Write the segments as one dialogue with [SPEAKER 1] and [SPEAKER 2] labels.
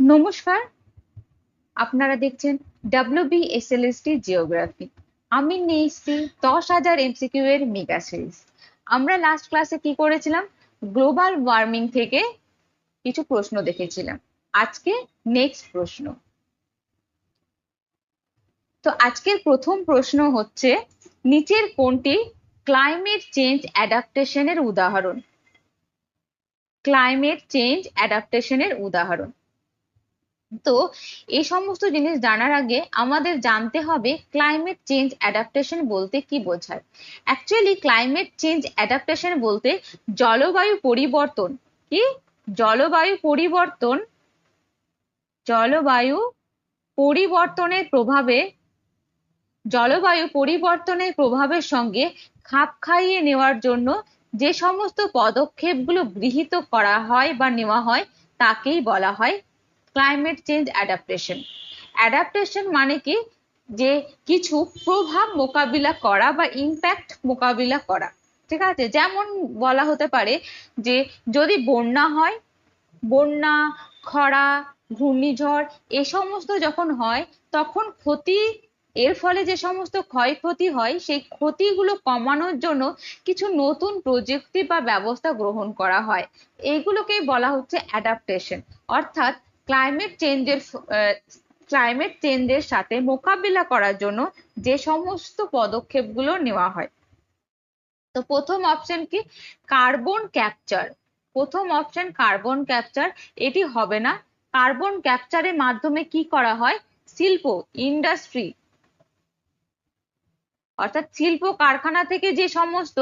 [SPEAKER 1] নমস্কার, আপনারা দেখছেন WBSLST জিওগ্রাফি। আমি নিয়ে এসেছি 10,000 MCQ এর মেগা সিরিজ। আমরা লাস্ট ক্লাসে কি করেছিলাম? গ্লোবাল ওয়ার্মিং থেকে কিছু প্রশ্ন দেখেছিলাম। আজকে নেক্সট প্রশ্ন। তো আজকের প্রথম প্রশ্ন হচ্ছে, নিচের কোনটি ক্লাইমেট চেঞ্জ অ্যাডাপ্টেশনের উদাহরণ? ক্লাইমেট চেঞ্জ অ্যাডাপ্টেশনের উদাহরণ। তো এই সমস্ত জিনিস জানার আগে আমাদের জানতে হবে ক্লাইমেট চেঞ্জ অ্যাডাপ্টেশন বলতে কি বোঝায়। অ্যাকচুয়ালি ক্লাইমেট চেঞ্জ অ্যাডাপ্টেশন বলতে জলবায়ু পরিবর্তন কি জলবায়ু পরিবর্তন জলবায়ু পরিবর্তনের প্রভাবে জলবায়ু পরিবর্তনের প্রভাবের সঙ্গে খাপ খাইয়ে নেওয়ার জন্য যে সমস্ত পদক্ষেপগুলো গৃহীত করা হয় বা নেওয়া হয় তাকেই বলা হয় ক্লাইমেট চেঞ্জ অ্যাডাপ্টেশন। অ্যাডাপ্টেশন মানে কি, যে কিছু প্রভাব মোকাবিলা করা বা ইম্প্যাক্ট মোকাবিলা করা। ঠিক আছে, যেমন বলা হতে পারে যে যদি বন্যা হয়, বন্যা, খরা, ঘূর্ণিঝড় এ সমস্ত যখন হয় তখন এর ফলে যে সমস্ত ক্ষয়ক্ষতি হয় সেই ক্ষতিগুলো কমানোর জন্য কিছু নতুন প্রযুক্তি বা ব্যবস্থা গ্রহণ করা হয়। এইগুলোকেই বলা হচ্ছে অ্যাডাপ্টেশন। অর্থাৎ ক্লাইমেট চেঞ্জের সাথে মোকাবিলা করার জন্য যে সমস্ত পদক্ষেপগুলো নেওয়া হয়। তো প্রথম অপশন কি? Carbon capture. প্রথম অপশন কার্বন ক্যাপচার, এটি হবে না। কার্বন ক্যাপচারের মাধ্যমে কি করা হয়? শিল্প, ইন্ডাস্ট্রি, অর্থাৎ শিল্প কারখানা থেকে যে সমস্ত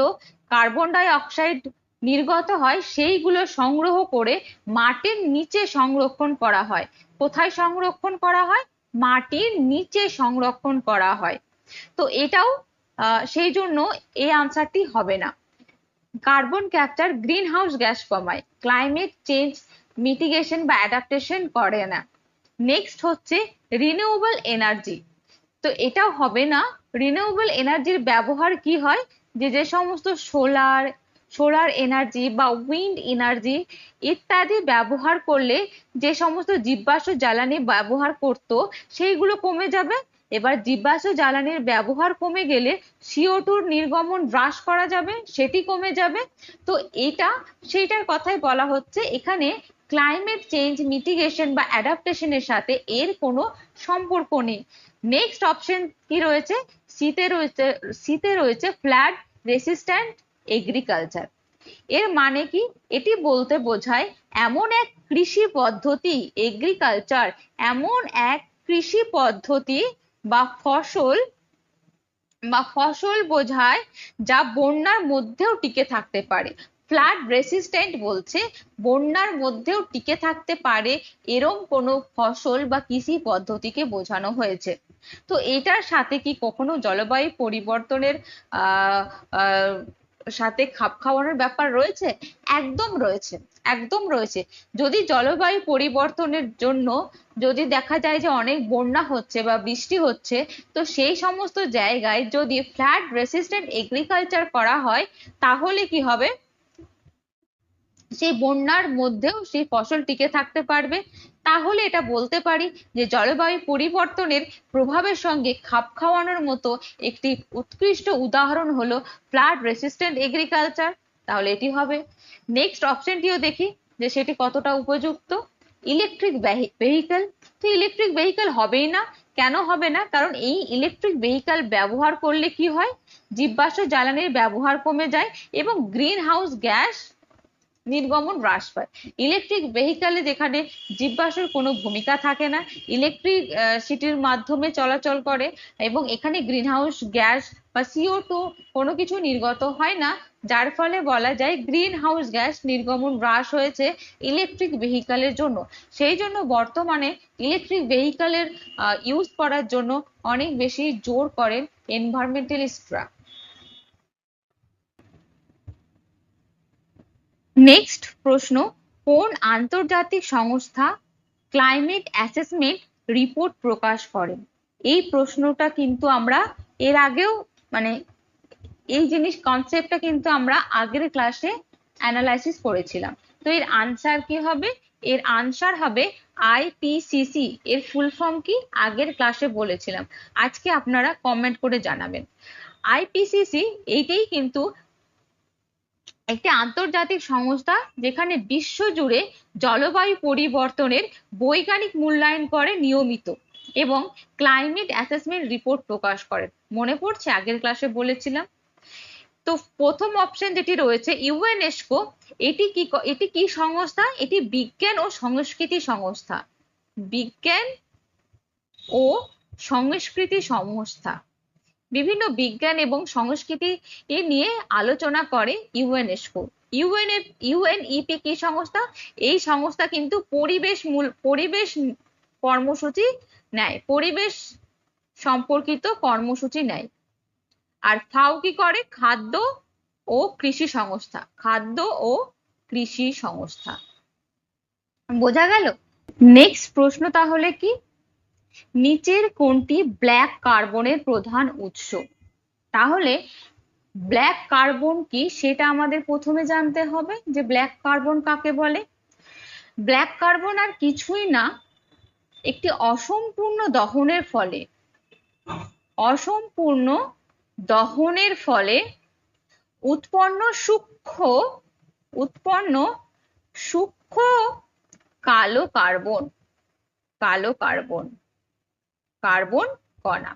[SPEAKER 1] কার্বন ডাই অক্সাইড নির্গত হয় সেইগুলো সংগ্রহ করে মাটির নিচে সংরক্ষণ করা হয়। কোথায় সংরক্ষণ করা হয়? মাটির নিচে সংরক্ষণ করা হয়। তো এটাও সেই জন্য এই আনসারটি হবে না। Carbon capture green house gas কমায়, ক্লাইমেট চেঞ্জ মিটিগেশন বা অ্যাডাপ্টেশন করে না। নেক্সট হচ্ছে রিনিউয়েবল এনার্জি। তো এটাও হবে না। রিনিউয়েবল এনার্জির ব্যবহার কি হয়? যে সমস্ত সোলার এনার্জি বা উইন্ড এনার্জি ইত্যাদি ব্যবহার করলে যে সমস্ত জীবাশ্ম জ্বালানি ব্যবহার করত সেইগুলো কমে যাবে। এবার জীবাশ্ম জ্বালানির ব্যবহার কমে গেলে CO2 নির্গমন হ্রাস করা যাবে, সেটি কমে যাবে। তো এটা সেইটার কথাই বলা হচ্ছে। এখানে ক্লাইমেট চেঞ্জ মিটিগেশন বা অ্যাডাপ্টেশনের সাথে এর কোনো সম্পর্ক নেই। নেক্সট অপশন কি রয়েছে? শীতে রয়েছে ফ্লাড রেসিস্ট্যান্ট এগ্রিকালচার। এর মানে কি? এটি বলতে বোঝায় এমন এক কৃষি পদ্ধতি, এগ্রিকালচার এমন এক কৃষি পদ্ধতি বা ফসল বোঝায় যা বন্যার মধ্যেও টিকে থাকতে পারে। ফ্লাড রেসিস্ট্যান্ট বলছে বন্যার মধ্যেও টিকে থাকতে পারে এরম কোনো ফসল বা কৃষি পদ্ধতিকে বোঝানো হয়েছে। তো এটার সাথে কি কখনো জলবায়ু পরিবর্তনের আহ আহ সাথে খাপ খাওয়ানোর ব্যাপার রয়েছে? একদম রয়েছে, একদম রয়েছে। যদি জলবায়ু পরিবর্তনের জন্য যদি দেখা যায় যে অনেক বন্যা হচ্ছে বা বৃষ্টি হচ্ছে, তো সেই সমস্ত জায়গায় যদি ফ্লাড রেসিস্ট্যান্ট এগ্রিকালচার করা হয় তাহলে কি হবে? সেই বন্যার মধ্যেও সেই ফসল টিকে থাকতে পারবে। তাহলে এটা বলতে পারি যে জলবায়ু পরিবর্তনের প্রভাবের সঙ্গে খাপ খাওয়ানোর মতো একটি উৎকৃষ্ট উদাহরণ হলো ফ্লাড রেসিস্ট্যান্ট এগ্রিকালচার। তাহলে এটি হবে। নেক্সট অপশনটিও দেখি যে সেটি কতটা উপযুক্ত। Electric vehicle. তো ইলেকট্রিক ভেহিকল হবেই না। কেন হবে না? কারণ এই ইলেকট্রিক ভেহিকল ব্যবহার করলে কি হয়? জীবাশ্ম জ্বালানির ব্যবহার কমে যায় এবং গ্রিন হাউস গ্যাস নির্গমন হ্রাস পায়। ইলেকট্রিক ভেহিকলে যেখানে জীবাশ্মের কোনো ভূমিকা থাকে না, ইলেকট্রিক সিটির মাধ্যমে চলাচল করে এবং এখানে গ্রিন হাউস গ্যাস বা CO2 কোনো কিছু নির্গত হয় না, যার ফলে বলা যায় গ্রিন হাউস গ্যাস নির্গমন হ্রাস হয়েছে ইলেকট্রিক ভেহিকলের জন্য। সেই জন্য বর্তমানে ইলেকট্রিক ভেহিকলের ইউজ করার জন্য অনেক বেশি জোর করেন এনভায়রনমেন্টালিস্টরা। নেক্সট প্রশ্ন, কোন আন্তর্জাতিক সংস্থা ক্লাইমেট অ্যাসেসমেন্ট রিপোর্ট প্রকাশ করে? এই প্রশ্নটা কিন্তু আমরা এর আগেও মানে এই কনসেপ্টটা কিন্তু আমরা আগের ক্লাসে অ্যানালাইসিস করেছিলাম। তো এর আনসার কি হবে? এর আনসার হবে আইপিসিসি। এর ফুল ফর্ম কি আগের ক্লাসে বলেছিলাম, আজকে আপনারা কমেন্ট করে জানাবেন। আইপিসিসি এইটাই কিন্তু একটি আন্তর্জাতিক সংস্থা যেখানে বিশ্বজুড়ে জলবায়ু পরিবর্তনের বৈজ্ঞানিক মূল্যায়ন করে নিয়মিত এবং ক্লাইমেট অ্যাসেসমেন্ট রিপোর্ট প্রকাশ করে। মনে পড়ছে আগের ক্লাসে বলেছিলাম। তো প্রথম অপশন যেটি রয়েছে ইউএনএসকো, এটি কি সংস্থা? এটি বিজ্ঞান ও সংস্কৃতি সংস্থা। বিজ্ঞান ও সংস্কৃতি সংস্থা বিভিন্ন বিজ্ঞান এবং সংস্কৃতি নিয়ে আলোচনা করে ইউএনএসকো। ইউএনইপি কি সংস্থা? এই সংস্থা কিন্তু পরিবেশ কর্মসূচি নেয়, পরিবেশ সম্পর্কিত কর্মসূচি নেয়। আর ফাও কি করে? খাদ্য ও কৃষি সংস্থা। খাদ্য ও কৃষি সংস্থা। বোঝা গেল? নেক্সট প্রশ্ন তাহলে কি, নিচের কোনটি ব্ল্যাক কার্বনের প্রধান উৎস? তাহলে ব্ল্যাক কার্বন কি সেটা আমাদের প্রথমে জানতে হবে, যে ব্ল্যাক কার্বন কাকে বলে। ব্ল্যাক কার্বন আর কিছুই না, একটি অসম্পূর্ণ দহনের ফলে উৎপন্ন সূক্ষ্ম কালো কার্বন কণা।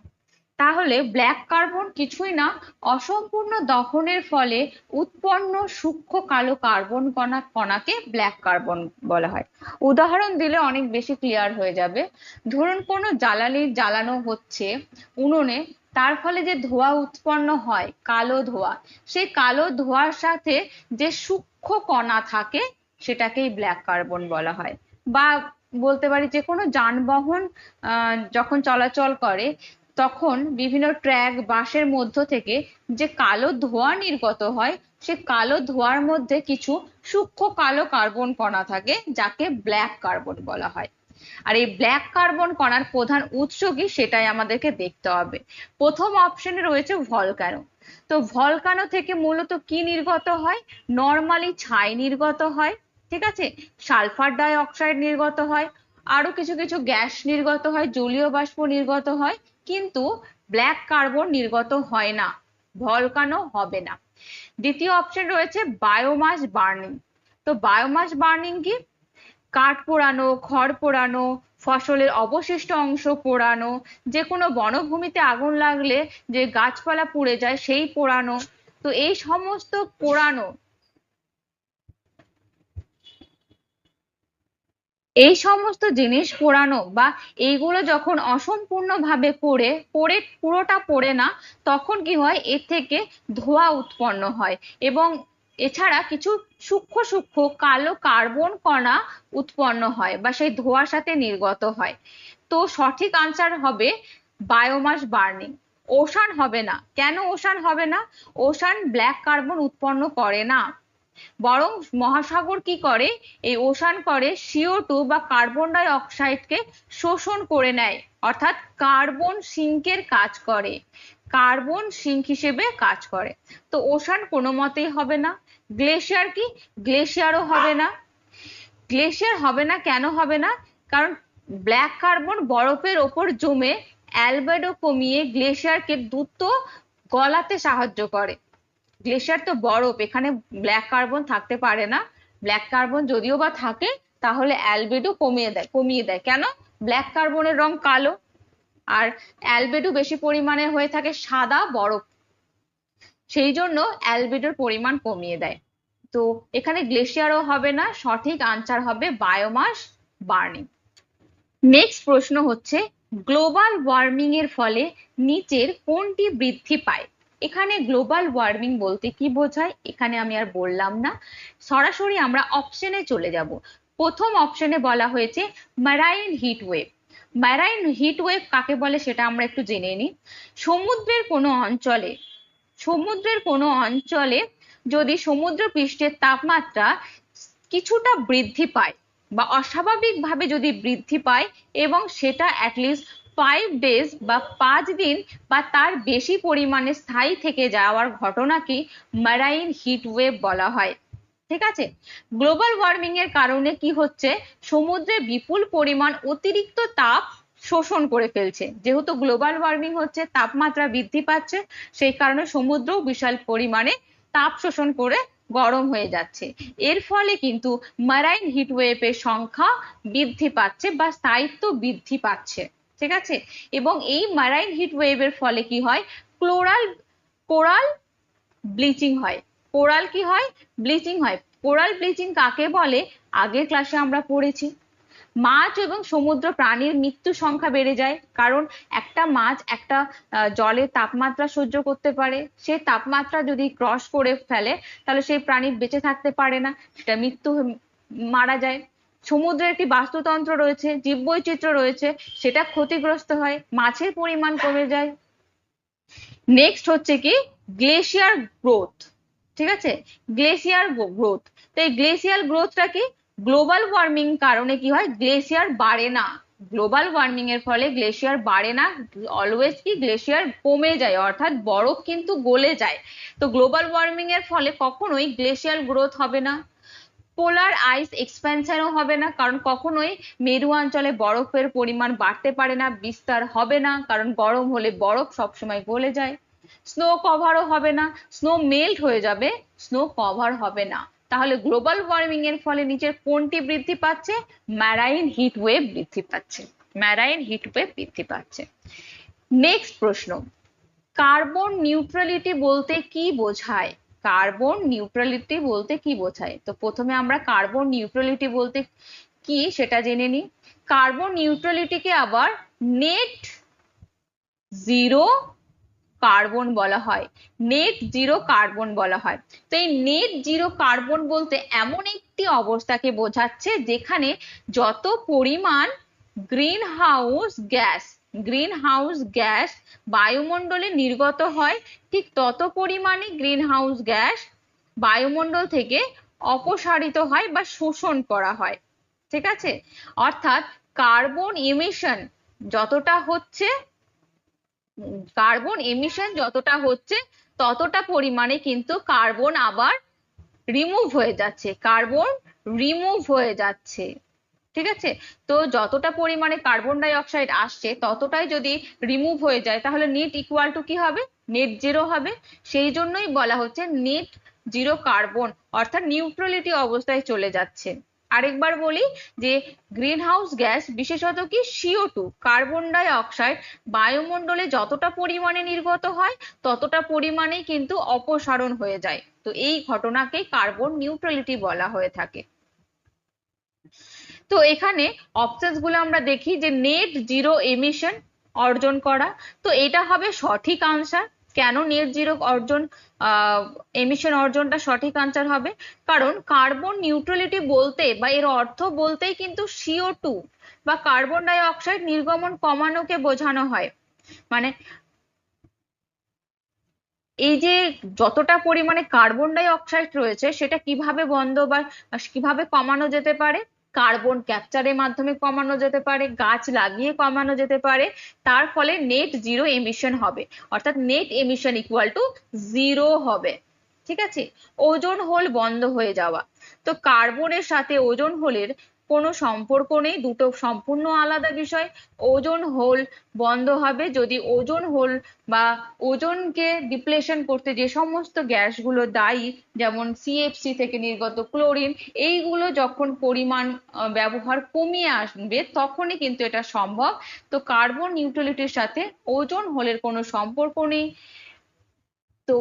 [SPEAKER 1] তাহলে ব্ল্যাক কার্বন কিছুই না, অসম্পূর্ণ দহনের ফলে উৎপন্ন সূক্ষ্ম কালো কার্বন কণাকে ব্ল্যাক কার্বন বলা হয়। উদাহরণ দিলে অনেক বেশি ক্লিয়ার হয়ে যাবে। ধরুন কোনো জ্বালানি জ্বালানো হচ্ছে উনুনে, তার ফলে যে ধোঁয়া উৎপন্ন হয়, কালো ধোঁয়া, সেই কালো ধোঁয়ার সাথে যে সূক্ষ্ম কণা থাকে সেটাকেই ব্ল্যাক কার্বন বলা হয়। বা বলতে পারি যে কোনো যানবাহন যখন চলাচল করে তখন বিভিন্ন ট্র্যাক বাসের মধ্য থেকে যে কালো ধোঁয়া নির্গত হয়, সে কালো ধোঁয়ার মধ্যে কিছু সূক্ষ্ম কালো কার্বন কণা থাকে যাকে ব্ল্যাক কার্বন বলা হয়। আর এই ব্ল্যাক কার্বন কণার প্রধান উৎস কি সেটাই আমাদেরকে দেখতে হবে। প্রথম অপশনে রয়েছে ভলক্যানো। তো ভলক্যানো থেকে মূলত কি নির্গত হয়? নর্মালি ছাই নির্গত হয়, ঠিক আছে, সালফার ডাই অক্সাইড নির্গত হয়, আরো কিছু কিছু গ্যাস নির্গত হয়, জলীয় বাষ্প নির্গত হয়, কিন্তু ব্ল্যাক কার্বন নির্গত হয় না, ভলকানো হবে না। দ্বিতীয় অপশন রয়েছে বায়োমাস বার্নিং। তো বায়োমাস বার্নিং কি? কাঠ পোড়ানো, খড় পোড়ানো, ফসলের অবশিষ্ট অংশ পোড়ানো, যে কোনো বনভূমিতে আগুন লাগলে যে গাছপালা পুড়ে যায় সেই পোড়ানো। তো এই সমস্ত পোড়ানো, এই সমস্ত জিনিস পোড়ানো বা এইগুলো যখন অসম্পূর্ণভাবে পুরোটা পড়ে না, তখন কি হয়? এর থেকে ধোঁয়া উৎপন্ন হয় এবং এছাড়া কিছু সূক্ষ্ম কালো কার্বন কণা উৎপন্ন হয় বা সেই ধোঁয়ার সাথে নির্গত হয়। তো সঠিক আনসার হবে বায়োমাস বার্নিং। ওশান হবে না। কেন ওশান হবে না? ওশান ব্ল্যাক কার্বন উৎপন্ন করে না, বরং মহাসাগর কি করে? এই ওশান করে CO2 বা কার্বন ডাই অক্সাইডকে শোষণ করে নেয়, অর্থাৎ কার্বন সিঙ্কের কাজ করে, কার্বন সিঙ্ক হিসেবে কাজ করে। তো ওশান কোনো মতেই হবে না। গ্লেশিয়ার কি? গ্লেশিয়ারও হবে না। গ্লেশিয়ার হবে না, কেন হবে না? কারণ ব্ল্যাক কার্বন বরফের ওপর জমে অ্যালবেডো কমিয়ে গ্লেশিয়ারকে দ্রুত গলাতে সাহায্য করে। গ্লেশিয়ার তো বরফ, এখানে ব্ল্যাক কার্বন থাকতে পারে না। ব্ল্যাক কার্বন যদিও বা থাকে তাহলে অ্যালবেডো কমিয়ে দেয়। কেন? ব্ল্যাক কার্বনের রং কালো আর অ্যালবেডো বেশি পরিমাণে হয়ে থাকে সাদা বরফ, সেই জন্য অ্যালবেডোর পরিমাণ কমিয়ে দেয়। তো এখানে গ্লেশিয়ারও হবে না, সঠিক আনসার হবে বায়োমাস বার্নিং। নেক্সট প্রশ্ন হচ্ছে গ্লোবাল ওয়ার্মিং এর ফলে নিচের কোনটি বৃদ্ধি পায়? এখানে গ্লোবাল ওয়ার্মিং বলতে কি বোঝায় এখানে আমি আর বললাম না, সরাসরি আমরা অপশনে চলে যাব। প্রথম অপশনে বলা হয়েছে marine heat wave. Marine heat wave কাকে বলে সেটা আমরা একটু জেনে নিই। সমুদ্রের কোনো অঞ্চলে যদি সমুদ্র পৃষ্ঠের তাপমাত্রা কিছুটা বৃদ্ধি পায় বা অস্বাভাবিকভাবে যদি বৃদ্ধি পায় এবং সেটা অ্যাটলিস্ট 5 days বা 5 দিন বা তার বেশি পরিমাণে স্থায়ী থেকে যাওয়ার ঘটনাকে ম্যারাইন হিট ওয়েভ বলা হয়। ঠিক আছে। গ্লোবাল ওয়ার্মিং এর কারণে কি হচ্ছে, সমুদ্রে বিপুল পরিমাণ অতিরিক্ত তাপ শোষণ করে ফেলছে। যেহেতু গ্লোবাল ওয়ার্মিং হচ্ছে, তাপমাত্রা বৃদ্ধি পাচ্ছে, সেই কারণে সমুদ্রও বিশাল পরিমাণে তাপ শোষণ করে গরম হয়ে যাচ্ছে। এর ফলে কিন্তু মারাইন হিটওয়েভের সংখ্যা বৃদ্ধি পাচ্ছে বা স্থায়িত্ব বৃদ্ধি পাচ্ছে। ঠিক আছে। এবং এই মারাইন হিটওয়েভের ফলে কি হয়, কোরাল ব্লিচিং হয়। কোরাল কি হয়, ব্লিচিং হয়। কোরাল ব্লিচিং কাকে বলে, আগের ক্লাসে আমরা পড়েছি। মাছ এবং সমুদ্র প্রাণীর মৃত্যু সংখ্যা বেড়ে যায়, কারণ একটা মাছ একটা জলের তাপমাত্রা সহ্য করতে পারে, সেই তাপমাত্রা যদি ক্রস করে ফেলে তাহলে সেই প্রাণী বেঁচে থাকতে পারে না, সেটা মারা যায়। সমুদ্রের একটি বাস্তুতন্ত্র রয়েছে, জীববৈচিত্র্য রয়েছে, সেটা ক্ষতিগ্রস্ত হয়, মাছের পরিমাণ কমে যায়। নেক্সট হচ্ছে কি, গ্লেশিয়ার গ্রোথ। ঠিক আছে, গ্লেশিয়ার গ্রোথ। তো এই গ্লেশিয়ার গ্রোথটা কি, গ্লোবাল ওয়ার্মিং কারণে কি হয়, গ্লেশিয়ার বাড়ে না। গ্লোবাল ওয়ার্মিং এর ফলে গ্লেশিয়ার বাড়ে না, অলওয়েজ কি গ্লেশিয়ার কমে যায়, অর্থাৎ বরফ কিন্তু গলে যায়। তো গ্লোবাল ওয়ার্মিং এর ফলে কখনোই গ্লেশিয়ার গ্রোথ হবে না। পোলার আইস এক্সপ্যানশনও হবে না, কারণ কখনোই মেরু অঞ্চলে বরফের পরিমাণ বাড়তে পারে না, বিস্তার হবে না, কারণ গরম হলে বরফ সবসময় গলে যায়। স্নো কভারও হবে না, স্নো মেল্ট হয়ে যাবে, স্নো কভার হবে না। তাহলে গ্লোবাল ওয়ার্মিং এর ফলে নিচের কোনটি বৃদ্ধি পাচ্ছে, ম্যারাইন হিট ওয়েভ বৃদ্ধি পাচ্ছে, ম্যারাইন হিট ওয়েভ বৃদ্ধি পাচ্ছে। নেক্সট প্রশ্ন, কার্বন নিউট্রালিটি বলতে কি বোঝায়, কার্বন নিউট্রালিটি বলতে কি বোঝায়? তো প্রথমে আমরা কার্বন নিউট্রালিটি বলতে কি সেটা জেনে নিই। কার্বন নিউট্রালিটিকে আবার নেট জিরো কার্বন বলা হয়, নেট জিরো কার্বন বলা হয়। তো এই নেট জিরো কার্বন বলতে এমন একটি অবস্থাকে বোঝাচ্ছে যেখানে যত পরিমাণ গ্রিন হাউস গ্যাস বায়ুমণ্ডলে নির্গত হয়, ঠিক তত পরিমাণে গ্রিন হাউস গ্যাস বায়ুমণ্ডল থেকে অপসারিত হয় বা শোষণ করা হয়। ঠিক আছে, অর্থাৎ কার্বন এমিশন যতটা হচ্ছে, কার্বন এমিশন যতটা হচ্ছে ততটা পরিমাণে কিন্তু কার্বন আবার রিমুভ হয়ে যাচ্ছে, কার্বন রিমুভ হয়ে যাচ্ছে। ঠিক আছে, তো যতটা পরিমাণে কার্বন ডাই অক্সাইড আসছে ততটাই যদি রিমুভ হয়ে যায় তাহলে নেট ইকুয়াল টু কি হবে, নেট জিরো হবে। সেই জন্যই বলা হচ্ছে নেট জিরো কার্বন, অর্থাৎ নিউট্রালিটি অবস্থায় চলে যাচ্ছে। আরেকবার বলি যে গ্রিন হাউস গ্যাস বিশেষত কি CO2 কার্বন ডাই অক্সাইড বায়ুমণ্ডলে যতটা পরিমাণে নির্গত হয় ততটা পরিমাণেই কিন্তু অপসারণ হয়ে যায়। তো এই ঘটনাকেই কার্বন নিউট্রালিটি বলা হয়ে থাকে। তো এখানে অপশনস গুলো আমরা দেখি যে নেট জিরো এমিশন অর্জন করা, তো এটা হবে সঠিক আনসার। কেন নেট জিরো এমিশন অর্জনটা সঠিক আনসার হবে, কারণ কার্বন নিউট্রালিটি বলতে বা এর অর্থ বলতেই কিন্তু CO2 বা কার্বন ডাই অক্সাইড নির্গমন কমানোকে বোঝানো হয়। মানে এই যে যতটা পরিমাণে কার্বন ডাই অক্সাইড রয়েছে সেটা কিভাবে বন্ধ বা কিভাবে কমানো যেতে পারে, কার্বন ক্যাপচারের মাধ্যমে কমানো যেতে পারে, গাছ লাগিয়ে কমানো যেতে পারে, তার ফলে নেট জিরো এমিশন হবে, অর্থাৎ net emission equal to zero হবে। ঠিক আছে, ওজোন হোল বন্ধ হয়ে যাওয়া, তো কার্বনের সাথে ওজোন হোলের কোনো সম্পর্ক নেই, দুটো সম্পূর্ণ আলাদা বিষয়। ওজোন হোল বন্ধ হবে যদি ওজোন হোল বা ওজোনকে ডিপ্লেশন করতে যে সমস্ত গ্যাসগুলো দায়ী, যেমন CFC থেকে নির্গত ক্লোরিন, এইগুলো যখন পরিমাণ ব্যবহার কমিয়ে আসবে তখনই কিন্তু এটা সম্ভব। তো কার্বন নিউট্রালিটির সাথে ওজোন হোলের কোনো সম্পর্ক নেই। তো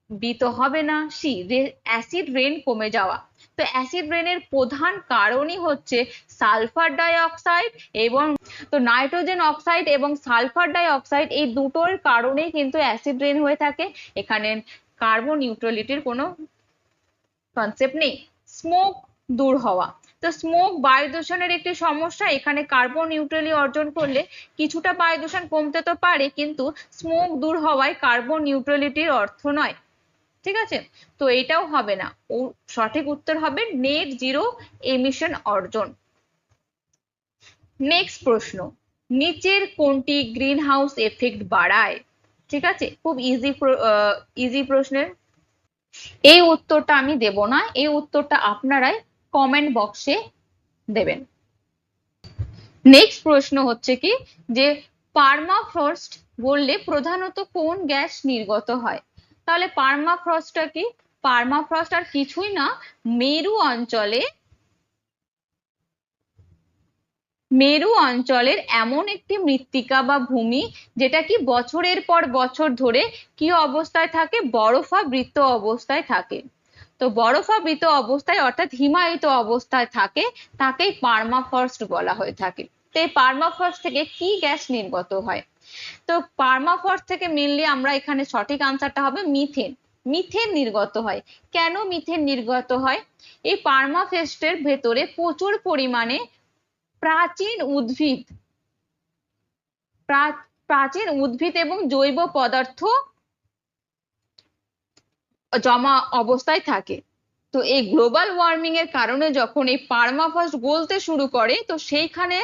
[SPEAKER 1] বি তো হবে না, সি অ্যাসিড রেন কমে যাওয়া। তো অ্যাসিড রেনের প্রধান কারণই হচ্ছে সালফার ডাই অক্সাইড এবং, তো নাইট্রোজেন অক্সাইড এবং সালফার ডাই অক্সাইড এই দুটোর কারণেই কিন্তু অ্যাসিড রেন হয়ে থাকে। এখানে কার্বন নিউট্রালিটির কোনো কনসেপ্ট নেই। স্মোক দূর হওয়া, তো স্মোক বায়ু দূষণের একটি সমস্যা, এখানে কার্বন নিউট্রালি অর্জন করলে কিছুটা বায়ু দূষণ কমতে তো পারে, কিন্তু স্মোক দূর হওয়ায় কার্বন নিউট্রালিটির অর্থ নয়। ঠিক আছে, তো এটাও হবে না, ও সঠিক উত্তর হবে নেট জিরো এমিশন অর্জন। নেক্সট প্রশ্ন, নিচের কোনটি গ্রিন হাউস এফেক্ট বাড়ায়? ঠিক আছে, খুব ইজি প্রশ্নের এই উত্তরটা আমি দেব না, এই উত্তরটা আপনারাই কমেন্ট বক্সে দেবেন। নেক্সট প্রশ্ন হচ্ছে কি যে পার্মাফ্রস্ট বললে প্রধানত কোন গ্যাস নির্গত হয়? তাহলে পার্মাফ্রস্টটা কি? পার্মাফ্রস্ট আর কিছুই না, মেরু অঞ্চলের এমন একটি মৃত্তিকা বা ভূমি যেটা কি বছরের পর বছর ধরে কি অবস্থায় থাকে? বরফাবৃত অবস্থায় থাকে। তো বরফাবৃত অবস্থায় অর্থাৎ হিমায়িত অবস্থায় থাকে, তাকেই পার্মাফ্রস্ট বলা হয়ে থাকে। তো এই পার্মাফ্রস্ট থেকে কি গ্যাস নির্গত হয়? তো পার্মাফ্রস্ট থেকে মেনলি আমরা এখানে সঠিক আনসারটা হবে মিথেন। মিথেন নির্গত হয়। কেন মিথেন নির্গত হয়? এই পার্মাফ্রস্টের ভেতরে প্রচুর পরিমাণে প্রাচীন উদ্ভিদ প্রাচীন উদ্ভিদ এবং জৈব পদার্থ জমা অবস্থায় থাকে। তো এই গ্লোবাল ওয়ার্মিং এর কারণে যখন এই পার্মাফ্রস্ট গলতে শুরু করে, তো সেইখানে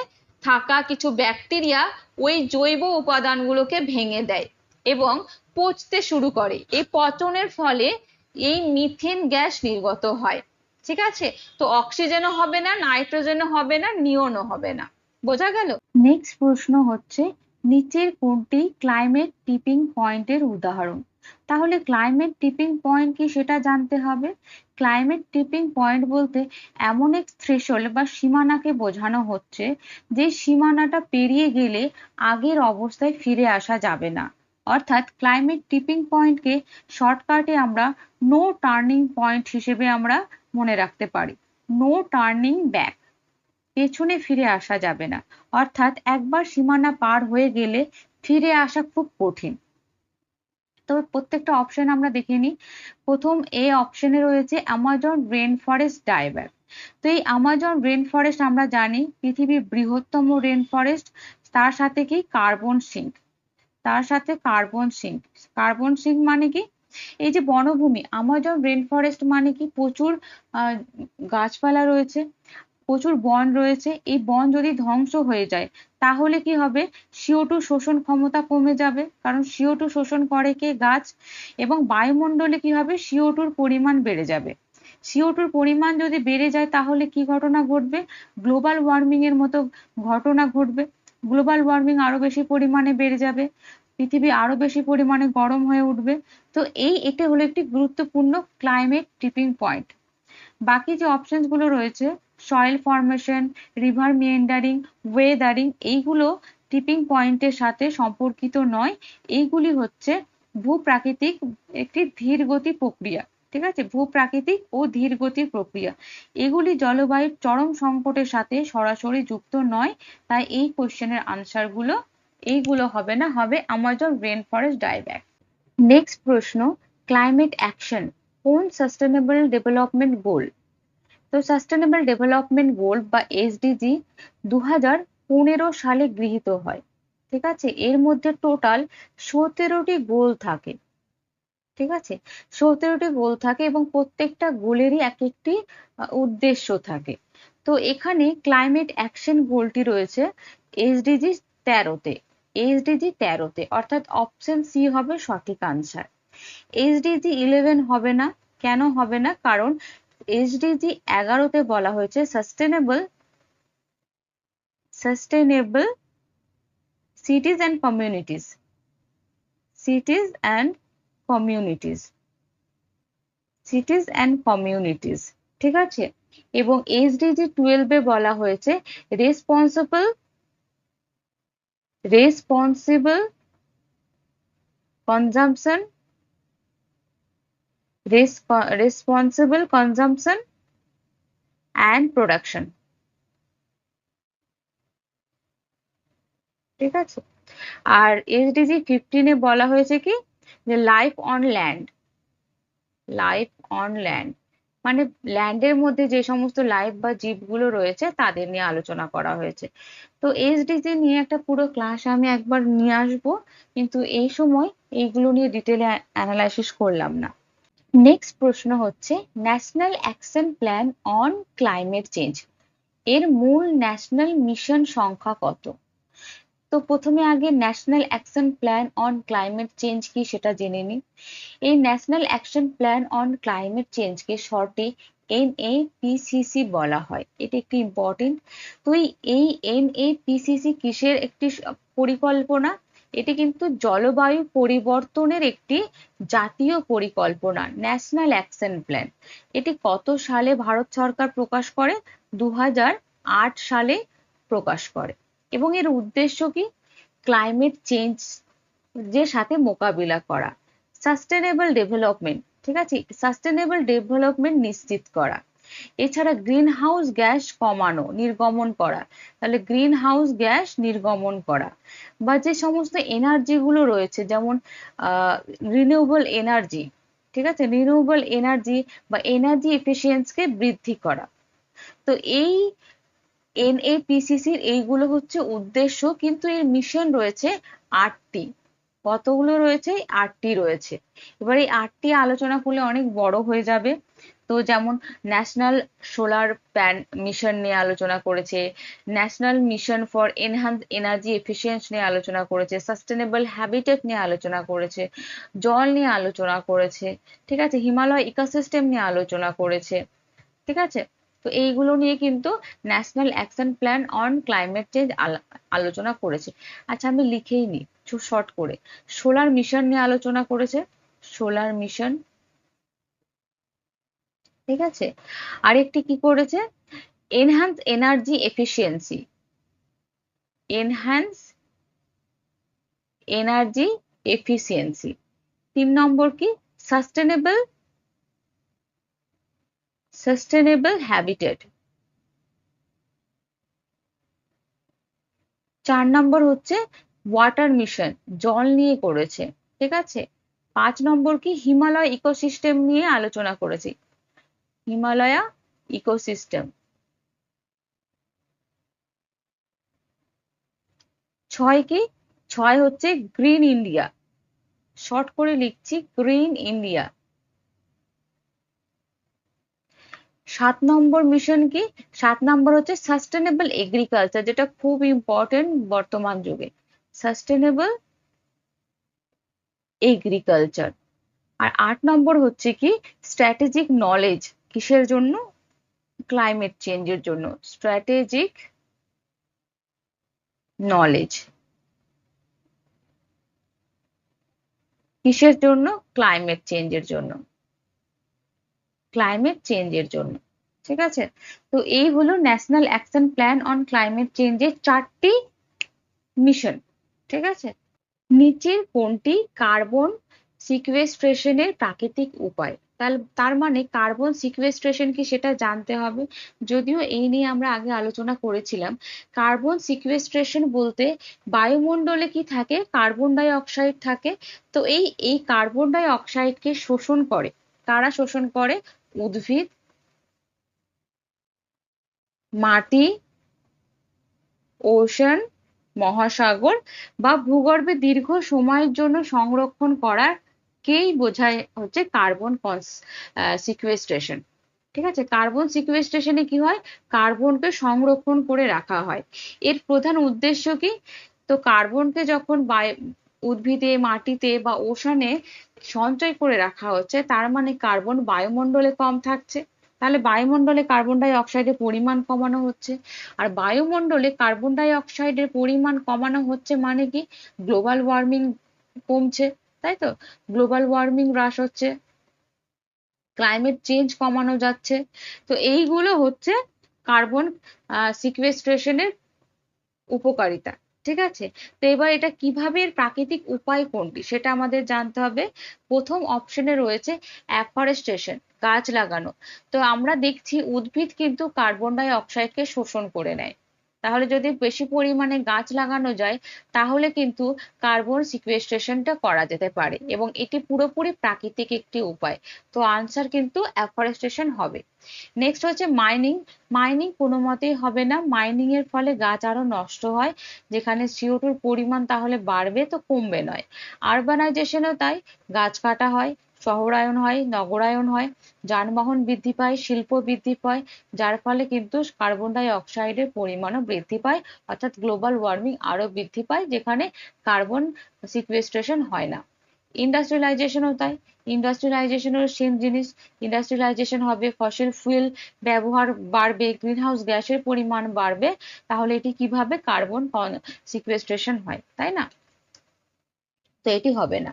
[SPEAKER 1] থাকা কিছু ব্যাকটেরিয়া ওই জৈব উপাদানগুলোকে ভেঙে দেয় এবং পচতে শুরু করে। এই পচনের ফলে এই মিথেন গ্যাস নির্গত হয়। ঠিক আছে? তো অক্সিজেনও হবে না, নাইট্রোজেনও হবে না, নিয়নও হবে না। বোঝা গেল? নেক্সট প্রশ্ন হচ্ছে নিচের কোনটি ক্লাইমেট টিপিং পয়েন্টের উদাহরণ? তাহলে ক্লাইমেট টিপিং পয়েন্ট কি সেটা জানতে হবে। ক্লাইমেট টিপিং পয়েন্ট বলতে এমন এক থ্রেশহোল্ড বা সীমানাকে বোঝানো হচ্ছে যে সীমানাটা পেরিয়ে গেলে আগের অবস্থায় ফিরে আসা যাবে না। অর্থাৎ ক্লাইমেট টিপিং পয়েন্টকে শর্টকাটে আমরা নো টার্নিং পয়েন্ট হিসেবে আমরা মনে রাখতে পারি। নো টার্নিং ব্যাক, পেছনে ফিরে আসা যাবে না। অর্থাৎ একবার সীমানা পার হয়ে গেলে ফিরে আসা খুব কঠিন। তো প্রত্যেকটা অপশন আমরা দেখে নিই। প্রথম এ অপশনে রয়েছে অ্যামাজন রেন ফরেস্ট ডাইব্যাক। তো এই অ্যামাজন রেন ফরেস্ট আমরা জানি পৃথিবীর বৃহত্তম রেন ফরেস্ট। তার সাথে কি কার্বন সিঙ্ক, তার সাথে কার্বন সিঙ্ক। কার্বন সিঙ্ক মানে কি? এই যে বনভূমি, অ্যামাজন রেন ফরেস্ট মানে কি প্রচুর গাছপালা রয়েছে, প্রচুর বন রয়েছে। এই বন যদি ধ্বংস হয়ে যায় তাহলে কি হবে? CO2 শোষণ ক্ষমতা কমে যাবে, কারণ CO2 শোষণ করে কে? গাছ। এবং বায়ুমণ্ডলে কি হবে? CO2 র পরিমাণ বেড়ে যাবে। CO2 র পরিমাণ যদি বেড়ে যায় তাহলে কি ঘটনা ঘটবে? গ্লোবাল ওয়ার্মিং এর মতো ঘটনা ঘটবে। গ্লোবাল ওয়ার্মিং আরো বেশি পরিমাণে বেড়ে যাবে, পৃথিবী আরো বেশি পরিমাণে গরম হয়ে উঠবে। তো এটা হলো একটি গুরুত্বপূর্ণ ক্লাইমেট টিপিং পয়েন্ট। বাকি যে অপশনস গুলো রয়েছে সয়েল ফরমেশন, রিভার মিয়েন্ডারিং, ওয়েদারিং, এইগুলো টিপিং পয়েন্টের সাথে সম্পর্কিত নয়। এইগুলি হচ্ছে ভূপ্রাকৃতিক একটি ধীর গতি প্রক্রিয়া। ঠিক আছে? ভূপ্রাকৃতিক ও ধীর গতির প্রক্রিয়া। এগুলি জলবায়ুর চরম সংকটের সাথে সরাসরি যুক্ত নয়। তাই এই কোশ্চেনের আনসার গুলো এইগুলো হবে না, হবে Amazon rain forest dieback. Next প্রশ্ন, ক্লাইমেট অ্যাকশন কোন সাস্টেনেবল ডেভেলপমেন্ট গোল? তো সাস্টেনেবল ডেভেলপমেন্ট গোল বা SDG 2015 সালে গৃহীত হয়। ঠিক আছে? এর মধ্যে টোটাল 17টি গোল থাকে। ঠিক আছে? 17টি গোল থাকে এবং প্রত্যেকটা গোলেরই এক একটি উদ্দেশ্য থাকে। তো এখানে ক্লাইমেট অ্যাকশন গোলটি রয়েছে SDG 13-তে। SDG 13-তে, অর্থাৎ অপশন সি হবে সঠিক আনসার। SDG 11 হবে না। কেন হবে না? কারণ SDG 11-তে বলা হয়েছে sustainable সিটিজ and communities. সিটিজ and communities, সিটিজ and communities. ঠিক আছে? এবং SDG 12-এ বলা হয়েছে responsible consumption, responsible consumption and production. ঠিক আছে? আর SDG 15-এ বলা হয়েছে কি যে life on land. Life on land মানে ল্যান্ডের মধ্যে যে সমস্ত লাইফ বা জীবগুলো রয়েছে তাদের নিয়ে আলোচনা করা হয়েছে। তো SDG নিয়ে একটা পুরো ক্লাস আমি একবার নিয়ে আসবো, কিন্তু এই সময় এইগুলো নিয়ে ডিটেলে অ্যানালাইসিস করলাম না। নেক্সট প্রশ্ন হচ্ছে national action plan on climate change এর মূল ন্যাশনাল মিশন সংখ্যা কত? তো প্রথমে আগে national action plan on climate change কি সেটা জেনে নিই। এই national action plan on climate চেঞ্জকে শর্টে NAPCC বলা হয়। এটা একটি ইম্পর্টেন্ট। তো এই NAPCC কিসের একটি পরিকল্পনা? এটি কিন্তু জলবায়ু পরিবর্তনের একটি জাতীয় পরিকল্পনা, ন্যাশনাল অ্যাকশন প্ল্যান। এটি কত সালে ভারত সরকার প্রকাশ করে? 2008 সালে প্রকাশ করে। এবং এর উদ্দেশ্য কি? ক্লাইমেট চেঞ্জ যে সাথে মোকাবিলা করা, সাস্টেনেবল ডেভেলপমেন্ট, ঠিক আছে, সাস্টেনেবল ডেভেলপমেন্ট নিশ্চিত করা, এছাড়া গ্রিন হাউস গ্যাস কমানো, নির্গমন করা, তাহলে গ্রিন হাউস গ্যাস নির্গমন করা, বা যে সমস্ত এনার্জি গুলো রয়েছে যেমন রিনিউয়েবল এনার্জি, ঠিক আছে, রিনিউয়েবল এনার্জি বা এনার্জি এফিসিয়েন্সিকে বৃদ্ধি করা। তো এই NAPCCর এইগুলো হচ্ছে উদ্দেশ্য, কিন্তু এর মিশন রয়েছে 8টি। কতগুলো রয়েছে? 8টি রয়েছে। এবার এই 8টি আলোচনা করলে অনেক বড় হয়ে যাবে। তো যেমন ন্যাশনাল সোলার প্ল্যান মিশন নিয়ে আলোচনা করেছে, national mission for enhance energy efficiency নিয়ে আলোচনা করেছে, সাস্টেনেবল হ্যাবিটেট নিয়ে আলোচনা করেছে, জল নিয়ে আলোচনা করেছে, ঠিক আছে, হিমালয় ইকোসিস্টেম নিয়ে আলোচনা করেছে, ঠিক আছে। তো এইগুলো নিয়ে কিন্তু national action plan on climate change আলোচনা করেছে। আচ্ছা, আমি লিখেই নিই শর্ট করে। সোলার মিশন নিয়ে আলোচনা করেছে, সোলার মিশন, ঠিক আছে। আরেকটি কি করেছে? Enhance energy efficiency, enhance energy efficiency. 3 নম্বর কি? Sustainable habitat. 4 নম্বর হচ্ছে ওয়াটার মিশন, জল নিয়ে করেছে, ঠিক আছে। 5 নম্বর কি? হিমালয় ইকোসিস্টেম নিয়ে আলোচনা করেছি, হিমালয়া ইকোসিস্টেম। 6 কি? 6 হচ্ছে গ্রিন ইন্ডিয়া, শর্ট করে লিখছি গ্রিন ইন্ডিয়া। 7 নম্বর মিশন কি? 7 নম্বর হচ্ছে সাস্টেনেবল এগ্রিকালচার, যেটা খুব ইম্পর্টেন্ট বর্তমান যুগে, সাস্টেনেবল এগ্রিকালচার। আর 8 নম্বর হচ্ছে কি? Strategic knowledge. কিসের জন্য? ক্লাইমেট চেঞ্জের জন্য, স্ট্র্যাটেজিক নলেজ। কিসের জন্য? ক্লাইমেট চেঞ্জের জন্য, ক্লাইমেট চেঞ্জের জন্য, ঠিক আছে। তো এই হলো national action plan on climate চেঞ্জের 4টি মিশন, ঠিক আছে। নিচের কোনটি কার্বন সিকুয়েস্ট্রেশনের প্রাকৃতিক উপায়? তার মানে কার্বন সিকুয়েস্ট্রেশন কি সেটা জানতে হবে। যদিও এই নিয়ে আমরা আগে আলোচনা করেছিলাম। কার্বন সিকুয়েস্ট্রেশন বলতে বায়ুমণ্ডলে কি থাকে? কার্বন ডাই অক্সাইড থাকে। তো এই কার্বন ডাই অক্সাইডকে শোষণ করে। কারা শোষণ করে? উদ্ভিদ, মাটি, ওশান, মহাসাগর, বা ভূগর্ভে দীর্ঘ সময়ের জন্য সংরক্ষণ করার কেই বোঝায় হচ্ছে কার্বন সিকুয়েস্ট্রেশন, ঠিক আছে। কার্বন সিকুয়েস্ট্রেশনে কি হয়? কার্বনকে সংরক্ষণ করে রাখা হয়। এর প্রধান উদ্দেশ্য কি? তো কার্বনকে যখন উদ্ভিদে, মাটিতে বা ওশানে সঞ্চয় করে রাখা হচ্ছে, তার মানে কার্বন বায়ুমণ্ডলে কম থাকছে। তাহলে বায়ুমণ্ডলে কার্বন ডাই অক্সাইডের পরিমাণ কমানো হচ্ছে। আর বায়ুমণ্ডলে কার্বন ডাই অক্সাইডের পরিমাণ কমানো হচ্ছে মানে কি? গ্লোবাল ওয়ার্মিং কমছে, তাই তো? গ্লোবাল ওয়ার্মিং হ্রাস হচ্ছে, ক্লাইমেট চেঞ্জ কমানো যাচ্ছে। তো এইগুলো হচ্ছে কার্বন সিকুয়েস্ট্রেশনের উপকারিতা, ঠিক আছে। তো এবার এটা কিভাবে, এর প্রাকৃতিক উপায় কোনটি সেটা আমাদের জানতে হবে। প্রথম অপশনে রয়েছে অ্যাফরেস্টেশন, গাছ লাগানো। তো আমরা দেখছি উদ্ভিদ কিন্তু কার্বন ডাই অক্সাইডকে শোষণ করে নেয়। তাহলে যদি বেশি পরিমাণে গাছ লাগানো যায়, তাহলে কিন্তু কার্বন সিকুয়েস্ট্রেশনটা করা যেতে পারে, এবং এটি পুরোপুরি প্রাকৃতিক একটি উপায়। তো আনসার কিন্তু অ্যাফরেস্টেশন হবে। নেক্সট হচ্ছে মাইনিং। মাইনিং কোনো মতেই হবে না। মাইনিং এর ফলে গাছ আরো নষ্ট হয়, যেখানে CO2 পরিমাণ তাহলে বাড়বে, তো কমবে নয়। আরবানাইজেশনও তাই, গাছ কাটা হয়, শহরায়ন হয়, নগরায়ন হয়, যানবাহন বৃদ্ধি পায়, শিল্প বৃদ্ধি পায়, যার ফলে কিন্তু কার্বন ডাই অক্সাইডের পরিমাণও বৃদ্ধি পায়, অর্থাৎ গ্লোবাল ওয়ার্মিং আরো বৃদ্ধি পায়, যেখানে কার্বন সিকুয়েস্ট্রেশন হয় না। ইন্ডাস্ট্রিয়ালাইজেশনও তাই, ইন্ডাস্ট্রিয়ালাইজেশনেরও সেম জিনিস। ইন্ডাস্ট্রিয়ালাইজেশন হবে, ফসিল ফুয়েল ব্যবহার বাড়বে, গ্রিনহাউস গ্যাসের পরিমাণ বাড়বে, তাহলে এটি কিভাবে কার্বন সিকুয়েস্ট্রেশন হয়, তাই না? তো এটি হবে না।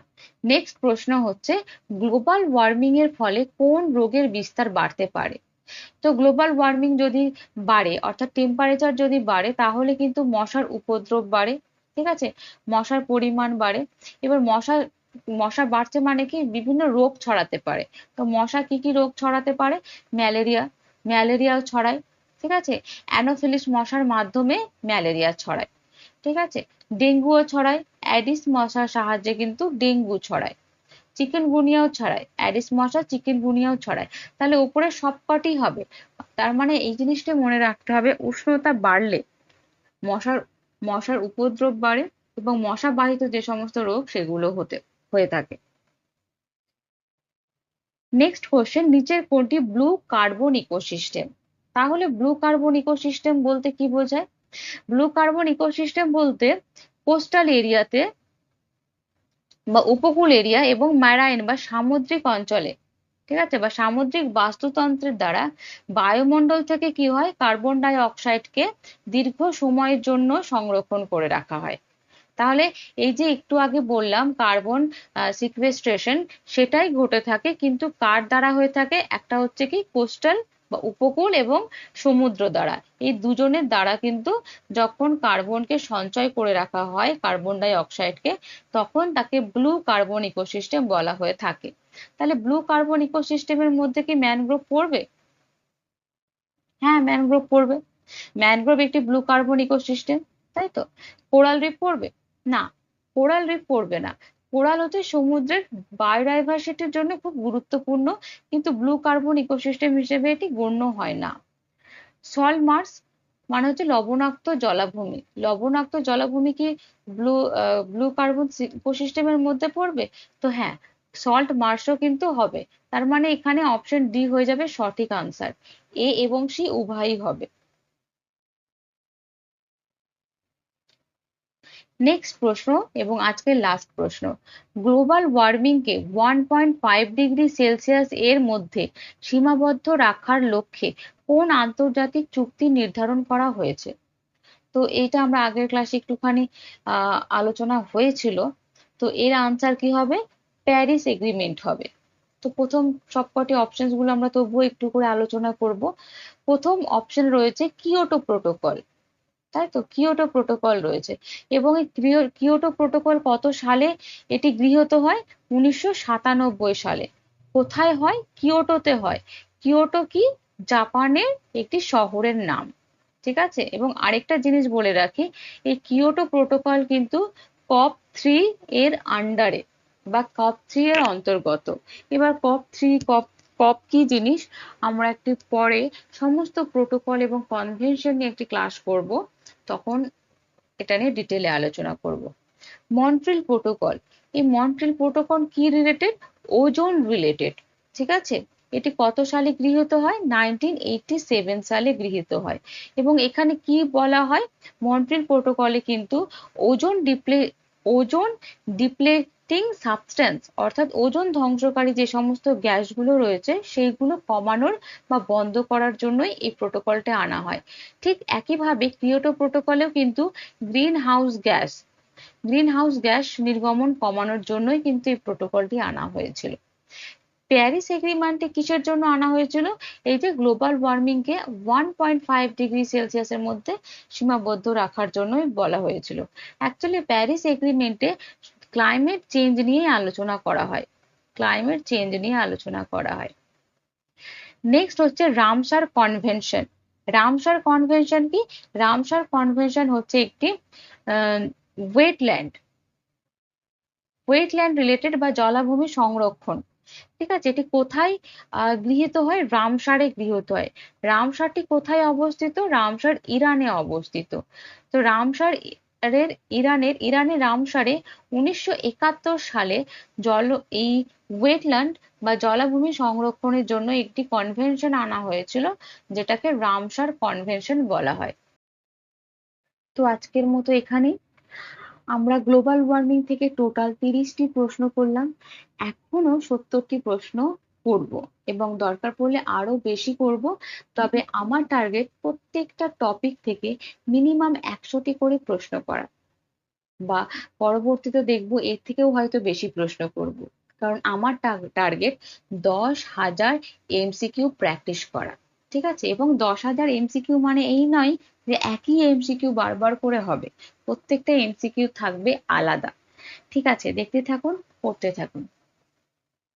[SPEAKER 1] নেক্সট প্রশ্ন হচ্ছে, গ্লোবাল ওয়ার্মিং এর ফলে কোন রোগের বিস্তার বাড়তে পারে? তো গ্লোবাল ওয়ার্মিং যদি বাড়ে, অর্থাৎ টেম্পারেচার যদি বাড়ে, তাহলে কিন্তু মশার উপদ্রব বাড়ে, ঠিক আছে, মশার পরিমাণ বাড়ে। এবার মশা বাড়ছে মানে কি, বিভিন্ন রোগ ছড়াতে পারে। তো মশা কি কি রোগ ছড়াতে পারে? ম্যালেরিয়াও ছড়ায়, ঠিক আছে, অ্যানোফিলিস মশার মাধ্যমে ম্যালেরিয়া ছড়ায়, ঠিক আছে, ডেঙ্গুও ছড়ায়, অ্যাডিস মশার সাহায্যে কিন্তু ডেঙ্গু ছড়ায়, চিকেনগুনিয়াও ছড়ায়, অ্যাডিস মশা চিকেনগুনিয়াও ছড়ায়। তাহলে উপরে সবকটি হবে। তার মানে এই জিনিসটা মনে রাখতে হবে, উষ্ণতা বাড়লে মশার মশার উপদ্রব বাড়ে এবং মশা বাহিত যে সমস্ত রোগ সেগুলো হয়ে থাকে। নেক্সট কোশ্চেন, নিচের কোনটি ব্লু কার্বন ইকোসিস্টেম? তাহলে ব্লু কার্বন ইকোসিস্টেম বলতে কি বোঝায়? ব্লু কার্বন ইকোসিস্টেম বলতে কোস্টাল এরিয়াতে বা উপকূল এরিয়া এবং ম্যারাইন বা সামুদ্রিক অঞ্চলে, ঠিক আছে, বা সামুদ্রিক বাস্তুতন্ত্রের দ্বারা বায়ুমণ্ডল থেকে কি হয়, কার্বন ডাই অক্সাইডকে দীর্ঘ সময়ের জন্য সংরক্ষণ করে রাখা হয়। তাহলে এই যে একটু আগে বললাম কার্বন সিকুয়েস্ট্রেশন, সেটাই ঘটে থাকে, কিন্তু কার দ্বারা হয়ে থাকে? একটা হচ্ছে কি কোস্টাল বা উপকূল এবং সমুদ্র দ্বারা, এই দুজনের দ্বারা কিন্তু যখন কার্বনকে সঞ্চয় করে রাখা হয়, কার্বন ডাই অক্সাইডকে, তখন তাকে ব্লু কার্বন ইকোসিস্টেম বলা হয়ে থাকে। তাহলে ব্লু কার্বন ইকোসিস্টেমের মধ্যে কি ম্যানগ্রোভ পড়বে? হ্যাঁ, ম্যানগ্রোভ পড়বে। ম্যানগ্রোভ একটি ব্লু কার্বন ইকোসিস্টেম, তাই তো। কোরাল রিফ পড়বে? না, কোরাল রিফ পড়বে না। কোরাল হচ্ছে সমুদ্রের বায়োডাইভার্সিটির জন্য খুব গুরুত্বপূর্ণ, কিন্তু ব্লু কার্বন ইকোসিস্টেম হিসেবে এটি গণ্য হয় না। সল্ট মার্শ মানে হচ্ছে লবণাক্ত জলাভূমি। লবণাক্ত জলাভূমি কি ব্লু ব্লু কার্বন ইকোসিস্টেমের মধ্যে পড়বে? তো হ্যাঁ, সল্ট মার্শও কিন্তু হবে। তার মানে এখানে অপশন ডি হয়ে যাবে সঠিক আনসার, এ এবং সি উভয়ই হবে। নেক্সট প্রশ্ন এবং আজকের লাস্ট প্রশ্ন, গ্লোবাল ওয়ার্মিং কে 1.5 ডিগ্রি সেলসিয়াস এর মধ্যে সীমাবদ্ধ রাখার লক্ষ্যে কোন আন্তর্জাতিক চুক্তি নির্ধারণ করা হয়েছে? তো এইটা আমরা আগের ক্লাসে একটুখানি আলোচনা হয়েছিল। তো এর আনসার কি হবে? প্যারিস এগ্রিমেন্ট হবে। তো প্রথম সবকটি অপশনস গুলো আমরা তবুও একটু করে আলোচনা করব। প্রথম অপশন রয়েছে কিয়োটো প্রোটোকল, তাই তো, কিয়োটো প্রোটোকল রয়েছে। এবং এই কিয়োটো প্রোটোকল কত সালে এটি গৃহীত হয়? 1997 সালে। কোথায় হয়? কিয়োটোতে হয়। কিয়োটো কি? জাপানের একটি শহরের নাম, ঠিক আছে। এবং আরেকটা জিনিস বলে রাখি, এই কিয়োটো প্রোটোকল কিন্তু COP3 এর আন্ডারে বা COP3 এর অন্তর্গত। এবার COP3 কপ কি জিনিস আমরা একটু পরে সমস্ত প্রোটোকল এবং কনভেনশন নিয়ে একটি ক্লাস করব, তখন এটা নিয়ে ডিটেলে আলোচনা করব। মন্ট্রিল প্রোটোকল, এই মন্ট্রিল প্রোটোকল কি রিলেটেড? ওজোন রিলেটেড, ঠিক আছে। এটি কত সালে গৃহীত হয়? 1987 সালে গৃহীত হয়। এবং এখানে কি বলা হয়? মন্ট্রিল প্রোটোকলে কিন্তু ওজোন ডিপ্লেটিং সাবস্টেন্স, অর্থাৎ ওজোন ধ্বংসকারী যে সমস্ত গ্যাসগুলো রয়েছে সেইগুলো কমানোর বা বন্ধ করার জন্যই এই প্রোটোকলটা আনা হয়। ঠিক একইভাবে কিয়োটো প্রোটোকলেও কিন্তু গ্রিন হাউস গ্যাস নির্গমন কমানোর জন্যই কিন্তু এই প্রোটোকলটি আনা হয়েছিল। প্যারিস এগ্রিমেন্টে কিসের জন্য আনা হয়েছিল? এই যে গ্লোবাল ওয়ার্মিং কে 1.5 ডিগ্রি সেলসিয়াসের মধ্যে সীমাবদ্ধ রাখার জন্যই বলা হয়েছিল। অ্যাকচুয়ালি প্যারিস এগ্রিমেন্টে ক্লাইমেট চেঞ্জ নিয়ে আলোচনা করা হয়, ক্লাইমেট চেঞ্জ নিয়ে আলোচনা করা হয়। নেক্সট হচ্ছে রামসার কনভেনশন। রামসার কনভেনশন কি? রামসার কনভেনশন হচ্ছে একটি ওয়েটল্যান্ড রিলেটেড বা জলাভূমি সংরক্ষণ, ঠিক আছে। এটি কোথায় গৃহীত হয়? রামসারে গৃহীত হয়। রামসারটি কোথায় অবস্থিত? রামসার ইরানে অবস্থিত। তো ইরানের রামসারে 1971 সালে এই ওয়েটল্যান্ড বা জলাভূমি সংরক্ষণের জন্য একটি কনভেনশন আনা হয়েছিল, যেটাকে রামসার কনভেনশন বলা হয়। তো আজকের মতো এখানেই। আমরা গ্লোবাল ওয়ার্মিং থেকে টোটাল 30টি প্রশ্ন করলাম, এখনো 70টি প্রশ্ন করব এবং দরকার পড়লে আরো বেশি করব। তবে আমার টার্গেট প্রত্যেকটা টপিক থেকে মিনিমাম 100টি করে প্রশ্ন করা, বা পরবর্তীতে দেখবো এর থেকেও হয়তো বেশি প্রশ্ন করব, কারণ আমার টার্গেট 10,000 এমসিকিউ প্র্যাকটিস করা। ঠিক আছে? এবং 10,000 এমসিকিউ মানে এই নয় যে একই এমসিকিউ বারবার করে হবে, প্রত্যেকটা এমসিকিউ থাকবে আলাদা। ঠিক আছে? দেখতে থাকুন, পড়তে থাকুন।